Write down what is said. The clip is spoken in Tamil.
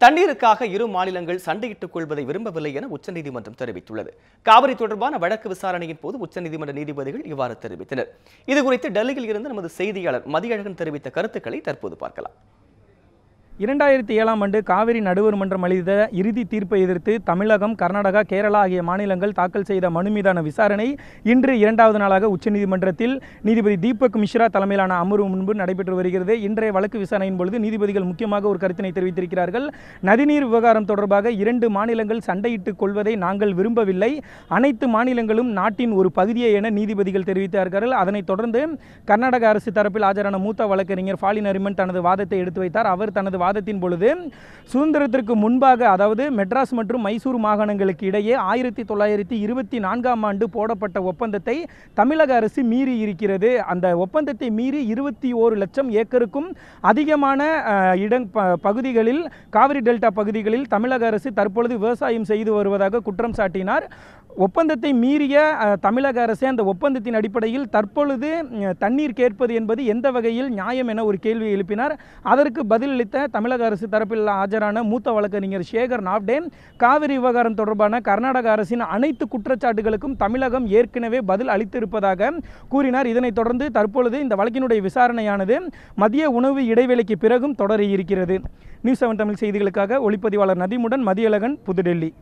தண்ணீருக்காக இரு மாநிலங்கள் சண்டையிட்டுக் கொள்வதை விரும்பவில்லை என உச்சநீதிமன்றம் தெரிவித்துள்ளது. காவிரி தொடர்பான வழக்கு விசாரணையின் போது உச்சநீதிமன்ற நீதிபதிகள் இவ்வாறு தெரிவித்தனர். இதுகுறித்து டெல்லியில் இருந்து நமது செய்தியாளர் மதியழகன் தெரிவித்த கருத்துக்களை தற்போது பார்க்கலாம். 2007ஆம் ஆண்டு காவிரி நடுவர் மன்றம் அளித்த இறுதி தீர்ப்பை எதிர்த்து தமிழகம், கர்நாடகா, கேரளா ஆகிய மாநிலங்கள் தாக்கல் செய்த மனு மீதான விசாரணை இன்று 2வது நாளாக உச்சநீதிமன்றத்தில் நீதிபதி தீபக் மிஸ்ரா தலைமையிலான அமர்வு முன்பு நடைபெற்று வருகிறது. இன்றைய வழக்கு விசாரணையின் பொழுது நீதிபதிகள் முக்கியமாக ஒரு கருத்தினை தெரிவித்திருக்கிறார்கள். நதிநீர் விவகாரம் தொடர்பாக 2 மாநிலங்கள் சண்டையிட்டுக் கொள்வதை நாங்கள் விரும்பவில்லை. அனைத்து மாநிலங்களும் நாட்டின் ஒரு பகுதியே என நீதிபதிகள் தெரிவித்தார்கள். அதனைத் தொடர்ந்து கர்நாடக அரசு தரப்பில் ஆஜரான மூத்த வழக்கறிஞர் ஃபாலி நரிமன் தனது வாதத்தை எடுத்து வைத்தார். அவர் தனது வாதத்தின் பொழுது சுதந்திரத்திற்கு முன்பாக, அதாவது மெட்ராஸ் மற்றும் மைசூர் மாகாணங்களுக்கு இடையே 1924ஆம் ஆண்டு போடப்பட்ட ஒப்பந்தத்தை தமிழக அரசு மீறி இருக்கிறது. அந்த ஒப்பந்தத்தை மீறி 21 லட்சம் ஏக்கருக்கும் அதிகமான பகுதிகளில், காவிரி டெல்டா பகுதிகளில் தமிழக அரசு தற்பொழுது விவசாயம் செய்து வருவதாக குற்றம் சாட்டினார். ஒப்பந்தத்தை மீறிய தமிழக அரசு அந்த ஒப்பந்தத்தின் அடிப்படையில் தற்பொழுது தண்ணீர் கேட்பது என்பது எந்த வகையில் நியாயம் என ஒரு கேள்வியை எழுப்பினார். அதற்கு பதிலளித்த தமிழக அரசு தரப்பில் ஆஜரான மூத்த வழக்கறிஞர் சேகர் நாப்டே காவிரி விவகாரம் தொடர்பான கர்நாடக அரசின் அனைத்து குற்றச்சாட்டுகளுக்கும் தமிழகம் ஏற்கனவே பதில் அளித்திருப்பதாக கூறினார். இதனைத் தொடர்ந்து தற்பொழுது இந்த வழக்கினுடைய விசாரணையானது மதிய உணவு இடைவேளைக்கு பிறகும் தொடர இருக்கிறது. நியூஸ் 7 தமிழ் செய்திகளுக்காக ஒளிப்பதிவாளர் நதிமுடன் மதியழகன், புதுடெல்லி.